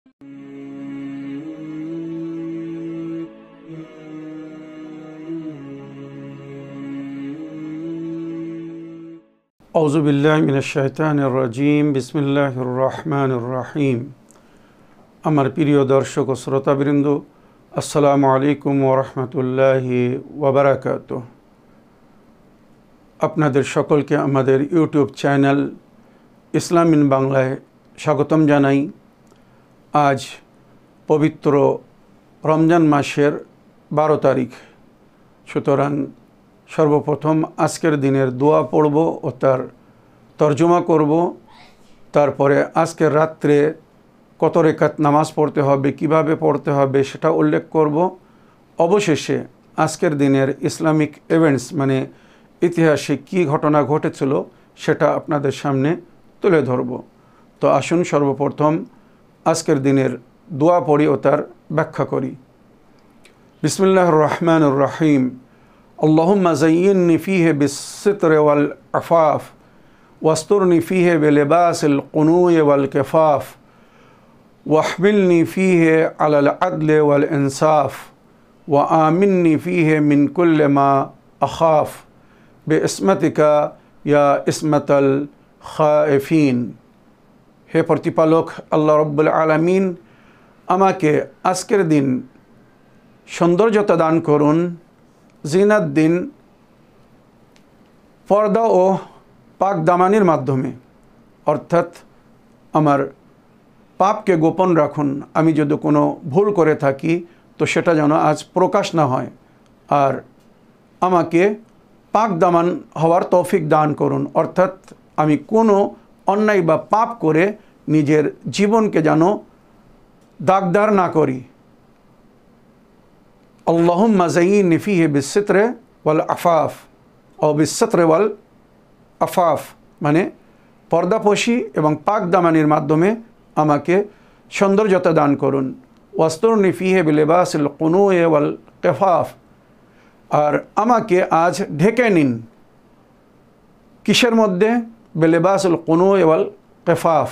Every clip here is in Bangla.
আউযু বিল্লাহি মিনাশ শাইতানির রাজীম। বিসমিল্লাহির রহমানির রহিম। আমার প্রিয় দর্শক ও শ্রোতাবৃন্দ, আসসালামু আলাইকুম ওয়া রাহমাতুল্লাহি ওয়া বারাকাতুহু। আপনাদের সকলকে আমাদের ইউটিউব চ্যানেল ইসলাম ইন বাংলায় স্বাগতম জানাই। আজ পবিত্র রমজান মাসের 12 তারিখ। সুতরাং সর্বপ্রথম আজকের দিনের দোয়া পড়ব ও তার তর্জমা করব। তারপরে আজকের রাত্রে কত রেকাত নামাজ পড়তে হবে, কিভাবে পড়তে হবে সেটা উল্লেখ করব। অবশেষে আজকের দিনের ইসলামিক ইভেন্টস মানে ইতিহাসে কী ঘটনা ঘটেছিল সেটা আপনাদের সামনে তুলে ধরব। তো আসুন সর্বপ্রথম আজকের দিনের দোয়া পড়ি ও তার ব্যাখ্যা করি। বিসমিল্লাহির রহমানির রহিম। আল্লাহুম্মা যায়্যিননি ফীহি বিস-সিতরি ওয়াল আফাফ ওয়াস্তুরনি ফীহি বিলিবাসিল কুনুই ওয়াল কিফাফ ওয়াহমিলনি ফীহি আলাল আদলি ওয়াল ইনসাফ ওয়া আমিননি ফীহি মিন কুল্লি মা আখাফ বিইসমাতিকা ইয়া ইসমাতাল খায়েফিন। হে প্রতিপালক আল্লাহ রাব্বুল আলামিন, আমাকে আজকের দিন সৌন্দর্যতা দান করুন, জিনাত দিন পর্দা ও পাক দামানির মাধ্যমে, অর্থাৎ আমার পাপকে গোপন রাখুন। আমি যদি কোনো ভুল করে থাকি তো সেটা যেন আজ প্রকাশ না হয়। আর আমাকে পাক দামান হওয়ার তৌফিক দান করুন, অর্থাৎ আমি কোনো অন্যায় বা পাপ করে নিজের জীবনকে যেন দাগদার না করি। আল্লাহুম্মা যায়্যিননি ফীহি বিস-সিতরি ওয়াল আফাফ ও বিস-সিতরি ওয়াল আফাফ মানে পর্দাপোশি এবং পাক দামানির মাধ্যমে আমাকে সৌন্দর্যতা দান করুন। ওয়াস্তুরনি ফীহি বিলিবাসিল কুনুই ওয়াল কিফাফ, আর আমাকে আজ ঢেকে নিন কিসের মধ্যে? বিলিবাসিল কুনুই ওয়াল কিফাফ,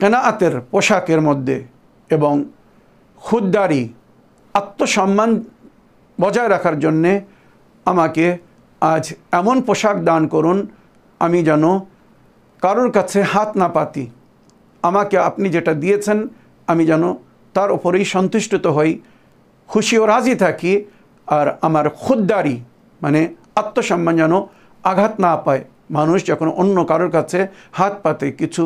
কেনাআতের পোশাকের মধ্যে, এবং খুদদারি আত্মসম্মান বজায় রাখার জন্যে আমাকে আজ এমন পোশাক দান করুন আমি যেন কারোর কাছে হাত না পাতি। আমাকে আপনি যেটা দিয়েছেন আমি যেন তার উপরেই সন্তুষ্ট হই, খুশি ও রাজি থাকি। আর আমার খুদদারি মানে আত্মসম্মান যেন আঘাত না পায়। মানুষ যখন অন্য কারোর কাছে হাত পাতে, কিছু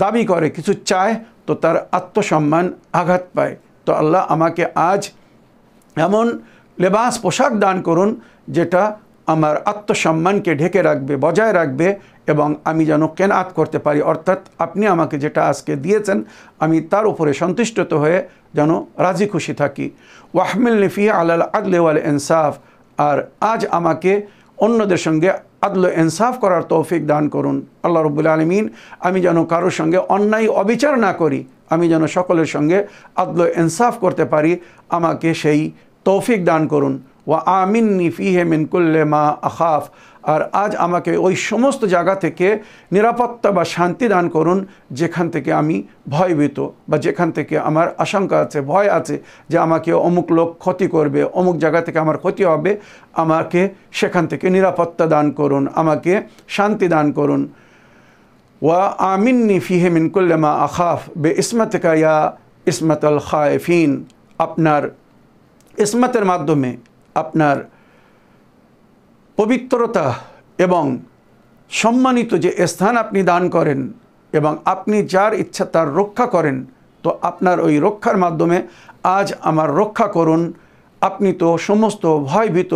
দাবি করে, কিছু চায়, তো তার আত্মসম্মান আঘাত পায়। তো আল্লাহ আমাকে আজ এমন লেবাস পোশাক দান করুন যেটা আমার আত্মসম্মানকে ঢেকে রাখবে, বজায় রাখবে, এবং আমি যেন কেনাত করতে পারি, অর্থাৎ আপনি আমাকে যেটা আজকে দিয়েছেন আমি তার উপরে সন্তুষ্ট হয়ে যেন রাজি খুশি থাকি। ওয়াহমিলনি ফীহি আলাল আদলি ওয়াল ইনসাফ, আর আজ আমাকে অন্যদের সঙ্গে আদল ইনসাফ করার তৌফিক দান করুন। আল্লাহ রাব্বুল আলামিন, আমি যেন কারোর সঙ্গে অন্যায় অবিচার না করি, আমি যেন সকলের সঙ্গে আদল ইনসাফ করতে পারি, আমাকে সেই তৌফিক দান করুন। ওয়া আমিননি ফীহি মিন কুল্লি মা আখাফ, আর আজ আমাকে ওই সমস্ত জায়গা থেকে নিরাপত্তা বা শান্তি দান করুন যেখান থেকে আমি ভয়ভীত, বা যেখান থেকে আমার আশঙ্কা আছে, ভয় আছে যে আমাকে অমুক লোক ক্ষতি করবে, অমুক জায়গা থেকে আমার ক্ষতি হবে। আমাকে সেখান থেকে নিরাপত্তা দান করুন, আমাকে শান্তি দান করুন। ওয়া আমিননি ফীহি মিন কুল্লি মা আখাফ বিইসমাতিকা ইয়া ইসমাতাল খায়েফিন, আপনার ইসমাতের মাধ্যমে, আপনার পবিত্রতা এবং সম্মানিত যে স্থান আপনি দান করেন এবং আপনি যার ইচ্ছা তার রক্ষা করেন, তো আপনার ওই রক্ষার মাধ্যমে আজ আমার রক্ষা করুন। আপনি তো সমস্ত ভয়ভীত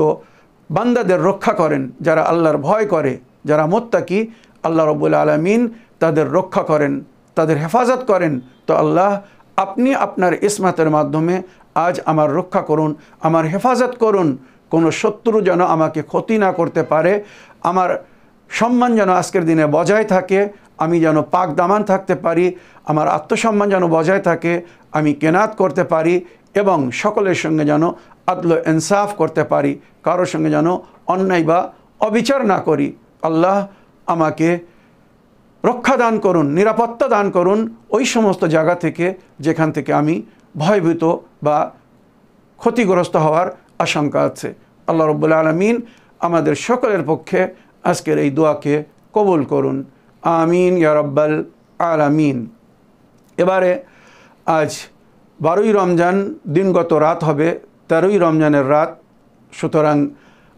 বান্দাদের রক্ষা করেন, যারা আল্লাহর ভয় করে, যারা মুত্তাকি, আল্লাহ রাব্বুল আলামিন তাদের রক্ষা করেন, তাদের হেফাজত করেন। তো আল্লাহ, আপনি আপনার ইসমাতের মাধ্যমে আজ আমার রক্ষা করুন, আমার হেফাজত করুন। কোনো শত্রু যেন আমাকে ক্ষতি না করতে পারে, আমার সম্মান যেন আজকের দিনে বজায় থাকে, আমি যেন পাক দামান থাকতে পারি, আমার আত্মসম্মান যেন বজায় থাকে, আমি কেনাত করতে পারি, এবং সকলের সঙ্গে যেন আদল ইনসাফ করতে পারি, কারোর সঙ্গে যেন অন্যায় বা অবিচার না করি। আল্লাহ আমাকে রক্ষা দান করুন, নিরাপত্তা দান করুন ওই সমস্ত জায়গা থেকে যেখান থেকে আমি ভয়ভীত বা ক্ষতিগ্রস্ত হওয়ার আশঙ্কা আছে। আল্লাহ রাব্বুল আলামিন আমাদের সকলের পক্ষে আজকের এই দোয়াকে কবুল করুন। আমিন ইয়া রাব্বাল আলামিন। এবারে আজ 12ই রমজান, দিনগত রাত হবে 13ই রমজানের রাত। সুতরাং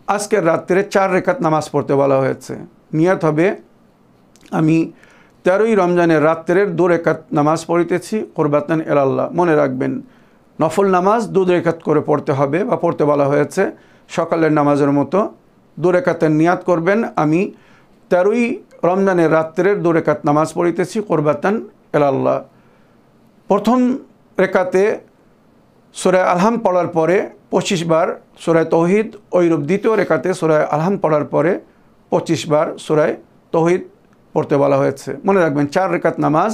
আজকের রাত্রে 4 রেকাত নামাজ পড়তে বলা হয়েছে। নিয়ত হবে আমি 13ই রমজানের রাত্রের 2 রেকাত নামাজ পড়িতেছি কুরবাতান ইলাল্লাহ। মনে রাখবেন নফল নামাজ 2 রেকাত করে পড়তে হবে বা পড়তে বলা হয়েছে। সকালের নামাজের মতো 2 রেকাতের নিয়াত করবেন আমি 13ই রমজানের রাত্রের 2 রেকাত নামাজ পড়িতেছি কুরবাতান ইলাল্লাহ। প্রথম রেকাতে সূরা আলহাম পড়ার পরে 25 বার সূরা তৌহিদ, ওইরূপ দ্বিতীয় রেকাতে সূরা আলহাম পড়ার পরে 25 বার সূরা তৌহিদ পড়তে বলা হয়েছে। মনে রাখবেন 4 রেকাত নামাজ,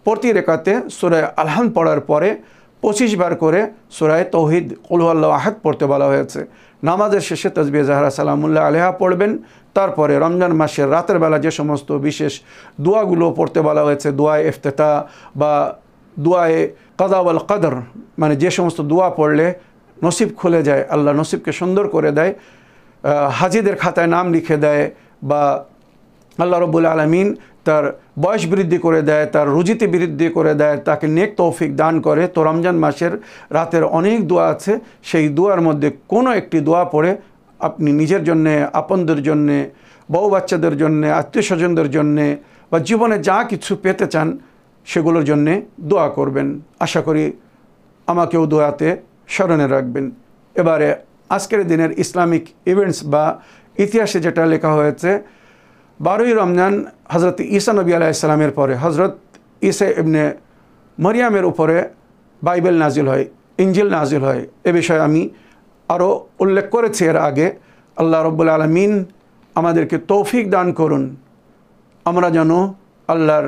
প্রতি রেকাতে সূরা আলহাম পড়ার পরে 25 বার করে সূরা তৌহিদ কুল হুয়াল্লাহু আহাদ পড়তে বলা হয়েছে। নামাজের শেষে তাসবিহ জাহরা সালামুল্লাহ আলাইহা পড়বেন। তারপরে রমজান মাসের রাতের বেলা যে সমস্ত বিশেষ দোয়াগুলো পড়তে বলা হয়েছে, দোয়ায়ে ইফতিতাহ বা দোয়ায়ে কাদা ওয়াল কদর, মানে যে সমস্ত দোয়া পড়লে নসিব খুলে যায়, আল্লাহ নসিবকে সুন্দর করে দেয়, হাজিদের খাতায় নাম লিখে দেয়, বা আল্লাহ রাব্বুল আলামিন তার বয়স বৃদ্ধি করে দেয়, তার রুজিতে বৃদ্ধি করে দেয়, তাকে নেক তৌফিক দান করে। তো রমজান মাসের রাতের অনেক দোয়া আছে, সেই দোয়ার মধ্যে কোনো একটি দোয়া পড়ে আপনি নিজের জন্যে, আপনদের জন্যে, বউ বাচ্চাদের জন্যে, আত্মীয় স্বজনদের জন্যে বা জীবনে যা কিছু পেতে চান সেগুলোর জন্যে দোয়া করবেন। আশা করি আমাকেও দোয়াতে স্মরণে রাখবেন। এবারে আজকের দিনের ইসলামিক ইভেন্টস বা ইতিহাসে যেটা লেখা হয়েছে, 12ই রমজান হজরত ঈসা নবী আলাইহিস সালামের পরে হজরত ঈসা ইবনে মরিয়ামের উপরে বাইবেল নাজিল হয়, ইনজিল নাজিল হয়। এ বিষয়ে আমি আরও উল্লেখ করেছি এর আগে। আল্লাহ রাব্বুল আলামিন আমাদেরকে তৌফিক দান করুন, আমরা যেন আল্লাহর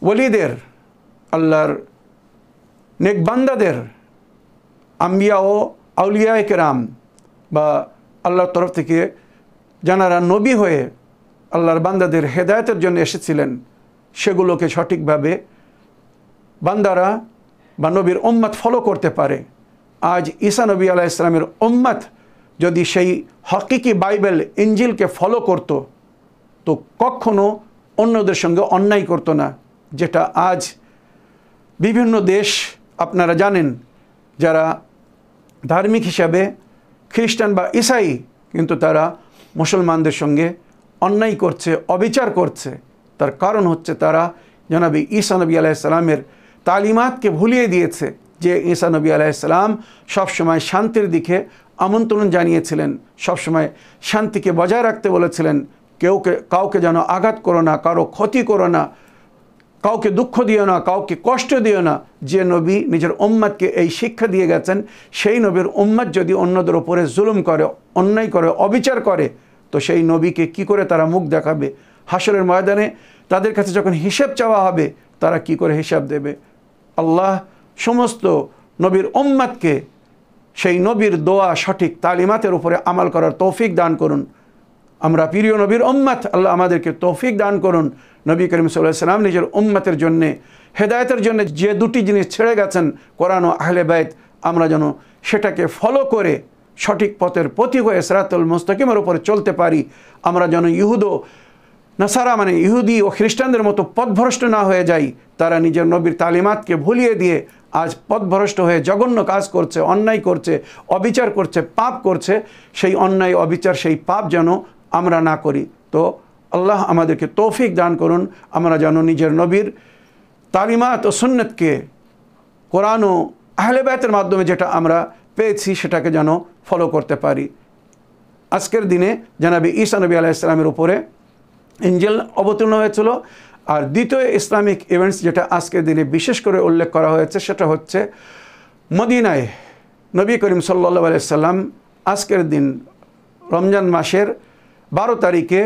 ওলিদের, আল্লাহর নেকবান্দাদের, আম্বিয়া ও আউলিয়ায়ে কেরাম বা আল্লাহর তরফ থেকে যারা নবী হয়ে আল্লাহর বান্দাদের হেদায়েতের জন্য এসেছিলেন, সেগুলোকে সঠিকভাবে বান্দারা বা নবীর উম্মত ফলো করতে পারে। আজ ঈসা নবী আলাইহিস সালামের উম্মত যদি সেই হকিকি বাইবেল ইনজিলকে ফলো করত, তো কখনো অন্যদের সঙ্গে অন্যায় করতো না। যেটা আজ বিভিন্ন দেশ আপনারা জানেন, যারা ধার্মিক হিসাবে খ্রিস্টান বা ঈসাই, কিন্তু তারা মুসলমানদের সঙ্গে অন্যায় করছে, অবিচার করছে। তার কারণ হচ্ছে তারা জনাবি ঈসা নবী আলাইহিস সালামের তালিমাতকে ভুলিয়ে দিয়েছে, যে ঈসা নবী আলাইহিস সালাম সবসময় শান্তির দিকে আমন্ত্রণ জানিয়েছিলেন, সবসময় শান্তিকে বজায় রাখতে বলেছিলেন। কাউকে যেন আঘাত করো না, কারো ক্ষতি করো না, কাউকে দুঃখ দিও না, কাউকে কষ্ট দিও না। যে নবী নিজের উম্মতকে এই শিক্ষা দিয়ে গেছেন, সেই নবীর উম্মত যদি অন্যদের ওপরে জুলুম করে, অন্যায় করে, অবিচার করে, তো সেই নবীকে কি করে তারা মুখ দেখাবে? হাসরের ময়দানে তাদের কাছে যখন হিসাব চাওয়া হবে, তারা কি করে হিসাব দেবে? আল্লাহ সমস্ত নবীর উম্মতকে সেই নবীর দোয়া, সঠিক তালিমাতের উপরে আমাল করার তৌফিক দান করুন। আমরা প্রিয় নবীর উম্মত, আল্লাহ আমাদেরকে তৌফিক দান করুন। নবী করিম সাল্লাল্লাহু আলাইহি ওয়াসাল্লাম নিজের উম্মতের জন্যে, হেদায়েতের জন্য যে দুটি জিনিস ছেড়ে গেছেন, কোরআন ও আহলে বাইত, আমরা যেন সেটাকে ফলো করে সঠিক পথের পথিক হয়ে সিরাতুল মুস্তাকিমের উপরে চলতে পারি। আমরা যেন নাসারা মানে ইহুদি ও খ্রিস্টানদের মতো পথভ্রষ্ট না হয়ে যাই। তারা নিজের নবীর তালিমাতকে ভুলিয়ে দিয়ে আজ পথভ্রষ্ট হয়ে জঘন্য কাজ করছে, অন্যায় করছে, অবিচার করছে, পাপ করছে। সেই অন্যায়, অবিচার, সেই পাপ যেন আমরা না করি। তো আল্লাহ আমাদেরকে তৌফিক দান করুন, আমরা যেন নিজের নবীর তালিমাত ও সুন্নতকে কোরআন ও আহলে বাইতের মাধ্যমে যেটা আমরা পেয়েছি সেটাকে যেন ফলো করতে পারি। আজকের দিনে জনাবি ঈসা নবী আলাইহিস সালামের উপরে ইনজিল অবতীর্ণ হয়েছিল। আর দ্বিতীয় ইসলামিক ইভেন্টস যেটা আজকের দিনে বিশেষ করে উল্লেখ করা হয়েছে, সেটা হচ্ছে মদিনায় নবী করিম সাল্লাল্লাহু আলাইহি সাল্লাম আজকের দিন রমজান মাসের 12 তারিখে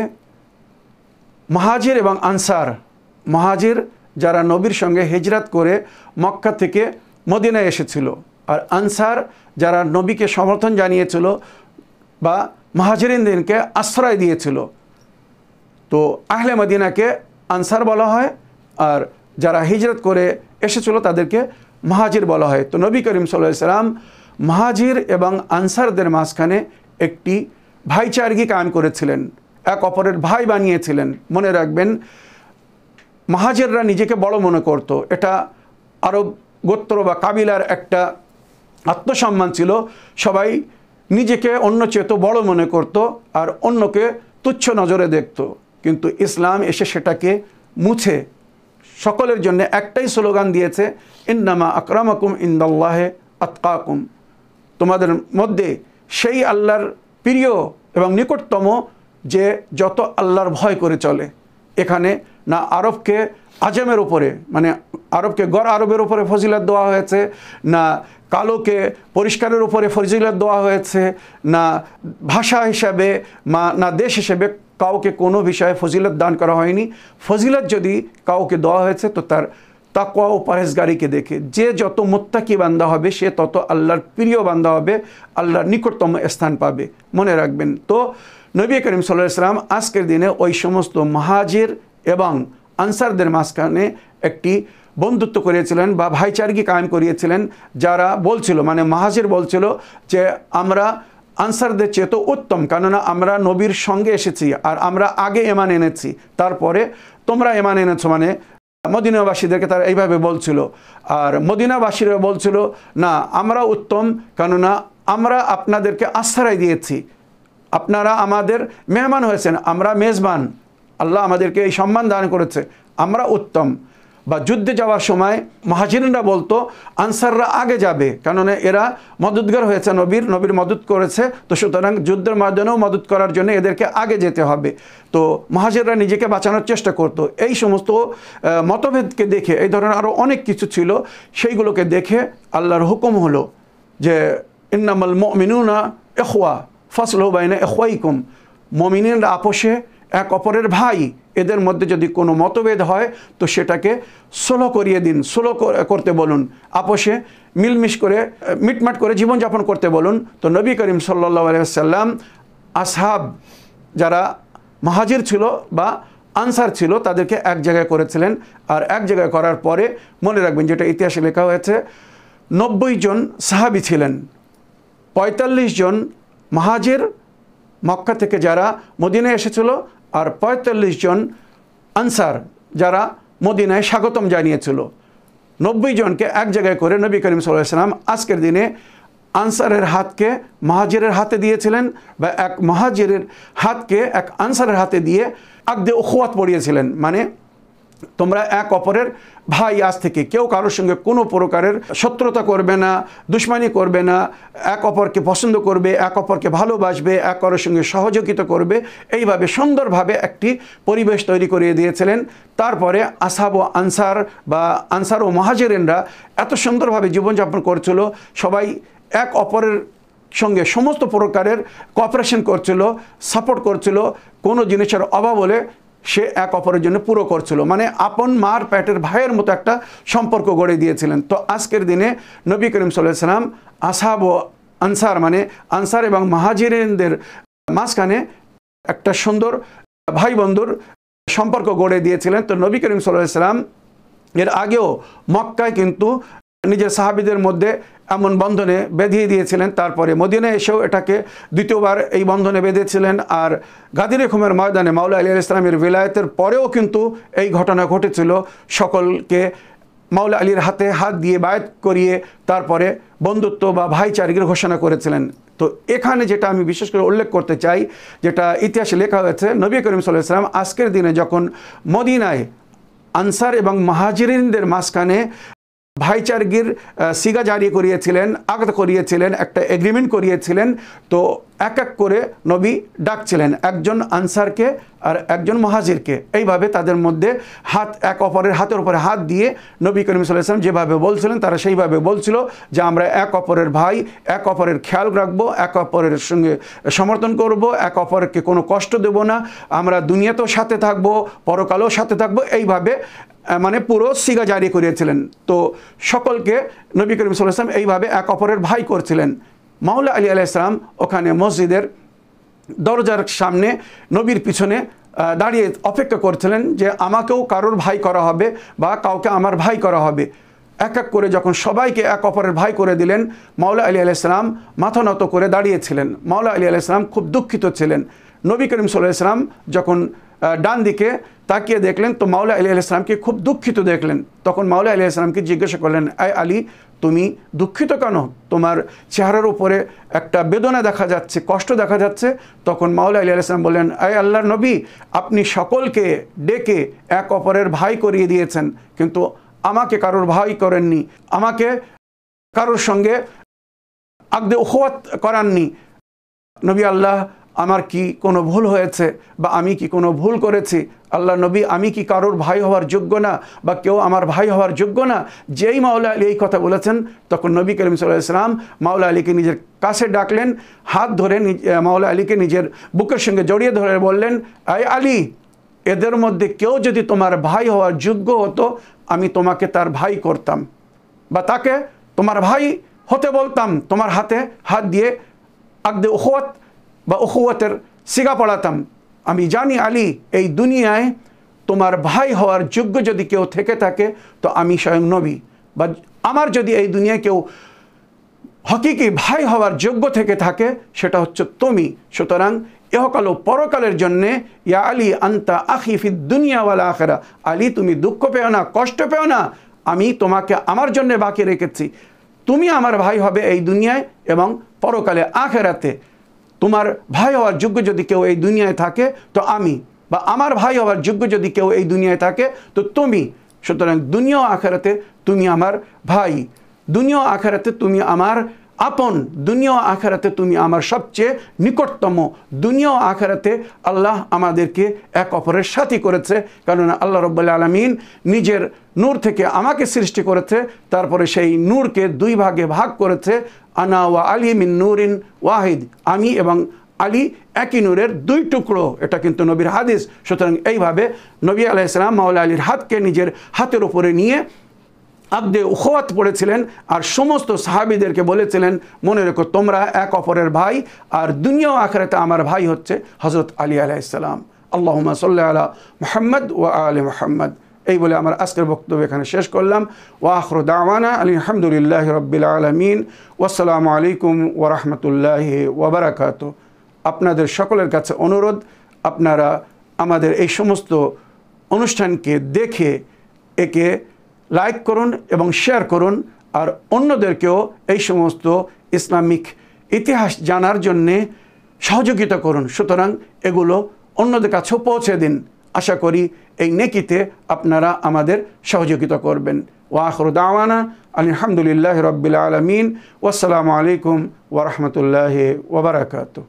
মুহাজির এবং আনসার, মুহাজির যারা নবীর সঙ্গে হিজরত করে মক্কা থেকে মদিনায় এসেছিল, আর আনসার যারা নবীকে সমর্থন জানিয়েছিল বা মুহাজিরিনদেরকে আশ্রয় দিয়েছিল। তো আহলে মদিনাকে আনসার বলা হয়, আর যারা হিজরত করে এসেছিল তাদেরকে মুহাজির বলা হয়। তো নবী করিম সাল্লাল্লাহু আলাইহি সাল্লাম মুহাজির এবং আনসারদের মাঝখানে একটি ভাইচারগি কায়েম করেছিলেন, এক অপরের ভাই বানিয়েছিলেন। মনে রাখবেন, মুহাজিররা নিজেকে বড় মনে করত, এটা আরব গোত্র বা কাবিলার একটা আত্মসম্মান ছিল। সবাই নিজেকে অন্য চেয়ে বড় মনে করত আর অন্যকে তুচ্ছ নজরে দেখত। কিন্তু ইসলাম এসে সেটাকে মুছে সকলের জন্য একটাই স্লোগান দিয়েছে, ইন্নামা আকরামাকুম ইনদাল্লাহে আতকাকুম। তোমাদের মধ্যে সেই আল্লাহর প্রিয় এবং নিকটতম যে যত আল্লাহর ভয় করে চলে। এখানে না আরবকে আজমের উপরে, মানে আরবকে গড় আরবের উপরে ফজিলত দেওয়া হয়েছে, না কালোকে পরিষ্কারের উপরে ফজিলত দেওয়া হয়েছে, না ভাষা হিসাবে না দেশ হিসেবে কাউকে কোনো বিষয়ে ফজিলত দান করা হয়নি। ফজিলত যদি কাউকে দেওয়া হয়েছে তো তার তাকওয়া ও পরহেজগারিকে দেখে। যে যত মুত্তাকি বান্দা হবে সে তত আল্লাহর প্রিয় বান্দা হবে, আল্লাহর নিকটতম স্থান পাবে। মনে রাখবেন। তো নবী করিম সাল্লাল্লাহু আলাইহি ওয়াসাল্লাম আজকের দিনে ওই সমস্ত মুহাজির এবং আনসারদের মাঝখানে একটি বন্ধুত্ব করিয়েছিলেন বা ভাইচারগি কায়েম করিয়েছিলেন। যারা বলছিল, মানে মুহাজির বলছিল যে আমরা আনসারদের চেয়ে তো উত্তম, কেননা আমরা নবীর সঙ্গে এসেছি আর আমরা আগে ঈমান এনেছি, তারপরে তোমরা ঈমান এনেছো, মানে মদিনাবাসীদেরকে তারা এইভাবে বলছিল। আর মদিনাবাসীরা বলছিল না, আমরা উত্তম, কেননা আমরা আপনাদেরকে আশ্রয় দিয়েছি, আপনারা আমাদের মেহমান হয়েছেন, আমরা মেজবান, আল্লাহ আমাদেরকে এই সম্মান দান করেছে, আমরা উত্তম। বা যুদ্ধে যাওয়ার সময় মুহাজিরিনরা বলতো আনসাররা আগে যাবে, কেননা এরা মদতগার হয়েছে, নবীর মদত করেছে, তো সুতরাং যুদ্ধের ময়দানেও মদত করার জন্য এদেরকে আগে যেতে হবে। তো মুহাজিররা নিজেকে বাঁচানোর চেষ্টা করত। এই সমস্ত মতভেদকে দেখে, এই ধরনের আরও অনেক কিছু ছিল, সেইগুলোকে দেখে আল্লাহর হুকুম হলো যে ইন্নামাল মুমিনুনা ইখওয়া ফাসলু বাইনা ইখওয়াইকুম। মুমিনরা আপোষে এক অপরের ভাই, এদের মধ্যে যদি কোনো মতভেদ হয় তো সেটাকে সুলহ করিয়ে দিন, সুলহ করতে বলুন, আপোষে মিলমিশ করে মিটমাট করে জীবনযাপন করতে বলুন। তো নবী করিম সাল্লাল্লাহু আলাইহি ওয়াসাল্লাম আসহাব যারা মুহাজির ছিল বা আনসার ছিল তাদেরকে এক জায়গায় করেছিলেন। আর এক জায়গায় করার পরে মনে রাখবেন, যেটা ইতিহাসে লেখা হয়েছে, 90 জন সাহাবী ছিলেন, 45 জন মুহাজির মক্কা থেকে যারা মদিনায় এসেছিল, আর 45 জন আনসার যারা মদিনায় স্বাগতম জানিয়েছিল। 90 জনকে এক জায়গায় করে নবী করিম সাল্লাল্লাহু আলাইহি ওয়াসাল্লাম আজকের দিনে আনসারের হাতকে মুহাজিরের হাতে দিয়েছিলেন, বা এক মুহাজিরের হাতকে এক আনসারের হাতে দিয়ে আকদে উখওয়াত পড়িয়েছিলেন। মানে তোমরা এক অপরের ভাই, আজ থেকে কেউ কারোর সঙ্গে কোনো প্রকারের শত্রুতা করবে না, দুশ্মনী করবে না, এক অপরকে পছন্দ করবে, এক অপরকে ভালোবাসবে, এক অপরের সঙ্গে সহযোগিতা করবে। এইভাবে সুন্দরভাবে একটি পরিবেশ তৈরি করিয়ে দিয়েছিলেন। তারপরে আসহাব ও আনসার বা আনসার ও মুহাজিরিনরা এত সুন্দরভাবে জীবনযাপন করছিল, সবাই এক অপরের সঙ্গে সমস্ত প্রকারের কোঅপারেশন করছিল, সাপোর্ট করছিল, কোনো জিনিসের অভাব হলে সে এক অপরের জন্য পুরো করছিল, মানে আপন মার পেটের ভাইয়ের মতো একটা সম্পর্ক গড়ে দিয়েছিলেন। তো আজকের দিনে নবী করিম সাল্লাল্লাহু আলাইহি ওয়াসাল্লাম আসহাব ও আনসার, মানে আনসার এবং মুহাজিরিনদের মাঝখানে একটা সুন্দর ভাই বন্ধুর সম্পর্ক গড়ে দিয়েছিলেন। তো নবী করিম সাল্লাল্লাহু আলাইহি ওয়াসাল্লাম এর আগেও মক্কায় কিন্তু নিজের সাহাবীদের মধ্যে এমন বন্ধনে বেঁধিয়ে দিয়েছিলেন, তারপরে মদিনায় এসেও এটাকে দ্বিতীয়বার এই বন্ধনে বেঁধেছিলেন। আর গাদির খুমের ময়দানে মাওলা আলী আলাইহিস সালামের বিলায়েতের পরেও কিন্তু এই ঘটনা ঘটেছিল। সকলকে মাওলা আলীর হাতে হাত দিয়ে বায়াত করিয়ে তারপরে বন্ধুত্ব বা ভাইচারিকের ঘোষণা করেছিলেন। তো এখানে যেটা আমি বিশেষ করে উল্লেখ করতে চাই, যেটা ইতিহাসে লেখা হয়েছে, নবী করিম সাল্লাল্লাহু আলাইহি ওয়াসাল্লাম আজকের দিনে যখন মদিনায় আনসার এবং মুহাজিরিনদের মাঝখানে ভাইচারগির সিগা জারি করিয়েছিলেন, আগত করিয়েছিলেন, একটা এগ্রিমেন্ট করিয়েছিলেন, তো এক এক করে নবী ডাকছিলেন একজন আনসারকে আর একজন মুহাজিরকে। এইভাবে তাদের মধ্যে হাত, এক অপরের হাতের উপরে হাত দিয়ে নবী করিম সাল্লাল্লাহু আলাইহি ওয়াসাল্লাম যেভাবে বলছিলেন তারা সেইভাবে বলছিল যে আমরা এক অপরের ভাই, এক অপরের খেয়াল রাখবো, এক অপরের সঙ্গে সমর্থন করব, এক অপরকে কোনো কষ্ট দেব না, আমরা দুনিয়াতেও সাথে থাকবো, পরকালেও সাথে থাকবো। এইভাবে মানে পুরো সিগা জারি করিয়েছিলেন। তো সকলকে নবী করিম সাল্লাল্লাহু আলাইহি ওয়াসাল্লাম এইভাবে এক অপরের ভাই করছিলেন। মাওলা আলী আলাইহিস সালাম ওখানে মসজিদের দরজার সামনে নবীর পিছনে দাঁড়িয়ে অপেক্ষা করছিলেন যে আমাকেও কারোর ভাই করা হবে বা কাউকে আমার ভাই করা হবে। এক এক করে যখন সবাইকে এক অপরের ভাই করে দিলেন, মাওলা আলী আলাইহিস সালাম মাথা নত করে দাঁড়িয়েছিলেন। মাওলা আলী আলাইহিস সালাম খুব দুঃখিত ছিলেন। নবী করিম সাল্লাল্লাহু আলাইহি ওয়াসাল্লাম যখন ডান দিকে তাকিয়ে দেখলেন তো মাওলা আলী আলাইহিস সালামকে খুব দুঃখিত দেখলেন। তখন মাওলা আলী আলাইহিস সালামকে জিজ্ঞাসা করলেন, আয় আলী, তুমি দুঃখিত কেন? তোমার চেহারার উপরে একটা বেদনা দেখা যাচ্ছে, কষ্ট দেখা যাচ্ছে। তখন মাওলা আলী আলাইহিস সালাম বললেন, আয় আল্লাহর নবী, আপনি সকলকে ডেকে এক অপরের ভাই করিয়ে দিয়েছেন, কিন্তু আমাকে কারোর ভাই করেননি, আমাকে কারোর সঙ্গে আকদে উখওয়াত করাননি। নবী আল্লাহ, আমার কি কোনো ভুল হয়েছে বা আমি কি কোনো ভুল করেছি? আল্লাহ নবী, আমি কি কারোর ভাই হওয়ার যোগ্য না বা কেউ আমার ভাই হওয়ার যোগ্য না? যেই মাওলা আলী এই কথা বলেছেন তখন নবী করিম সাল্লাল্লাহু আলাইহি ওয়াসাল্লাম মাওলা আলীকে নিজের কাছে ডাকলেন, হাত ধরে মাওলা আলীকে নিজের বুকের সঙ্গে জড়িয়ে ধরে বললেন, আয় আলী, এদের মধ্যে কেউ যদি তোমার ভাই হওয়ার যোগ্য হতো আমি তোমাকে তার ভাই করতাম বা তাকে তোমার ভাই হতে বলতাম, তোমার হাতে হাত দিয়ে আকদে উখওয়াত বা উখওয়াতের সিগা পড়াতাম। আমি জানি আলী, এই দুনিয়ায় তোমার ভাই হওয়ার যোগ্য যদি কেউ থেকে থাকে তো আমি স্বয়ং নবী, বা আমার যদি এই দুনিয়ায় কেউ হকিকি ভাই হওয়ার যোগ্য থেকে থাকে সেটা হচ্ছে তুমি। সুতরাং ইহকাল ও পরকালের জন্যে ইয়া আলী আন্তা আখি ফিদ দুনিয়া ওয়াল আখিরা, আলী তুমি দুঃখ পেও না, কষ্ট পেও না, আমি তোমাকে আমার জন্য বাকি রেখেছি। তুমি আমার ভাই হবে এই দুনিয়ায় এবং পরকালে আখিরাতে। তোমার ভাই হওয়ার যোগ্য যদি কেউ এই দুনিয়ায় থাকে তো আমি, বা আমার ভাই হওয়ার যোগ্য যদি কেউ এই দুনিয়ায় থাকে তো তুমি। সুতরাং দুনিয়া ও আখিরাতে তুমি আমার ভাই, দুনিয়া ও আখিরাতে তুমি আমার আপন, দুনিয়া ও আখিরাতে তুমি আমার সবচেয়ে নিকটতম। দুনিয়া ও আখিরাতে আল্লাহ আমাদেরকে এক অপরের সাথী করেছে, কারণ আল্লাহ রাব্বুল আলামিন নিজের নূর থেকে আমাকে সৃষ্টি করেছে, তারপরে সেই নূরকে দুই ভাগে ভাগ করেছে। আনা ওয়া আলী মিন নূরিন ওয়াহিদ, আমি এবং আলী একই নূরের দুই টুকরো। এটা কিন্তু নবীর হাদিস। সুতরাং এইভাবে নবী আলাইহিস সালাম মাওলা আলীর হাতকে নিজের হাতের উপরে নিয়ে আকদে উখওয়াত পড়েছিলেন আর সমস্ত সাহাবীদেরকে বলেছিলেন, মনে রেখো তোমরা এক অপরের ভাই, আর দুনিয়া ও আখিরাতে আমার ভাই হচ্ছে হযরত আলী আলাইহিস সালাম। আল্লাহুম্মা সাল্লি আলা মুহাম্মদ ওয়া আলি মুহাম্মদ। এই বলে আমার আজকের বক্তব্য এখানে শেষ করলাম। ওয়া আখিরু দাওয়ানা আলহামদুলিল্লাহি রাব্বিল আলামিন। ওয়াসসালামু আলাইকুম ওয়া রাহমাতুল্লাহি ওয়া বারাকাতুহু। আপনাদের সকলের কাছে অনুরোধ, আপনারা আমাদের এই সমস্ত অনুষ্ঠানকে দেখে একে লাইক করুন এবং শেয়ার করুন, আর অন্যদেরকেও এই সমস্ত ইসলামিক ইতিহাস জানার জন্যে সহযোগিতা করুন। সুতরাং এগুলো অন্যদের কাছেও পৌঁছে দিন। আশা করি এই নেকিতে আপনারা আমাদের সহযোগিতা করবেন। ওয়া আখিরু দাওয়ানা আলহামদুলিল্লাহি রাব্বিল আলামিন। ওয়াসসালামু আলাইকুম ওয়া রাহমাতুল্লাহি ওয়া বারাকাতুহু।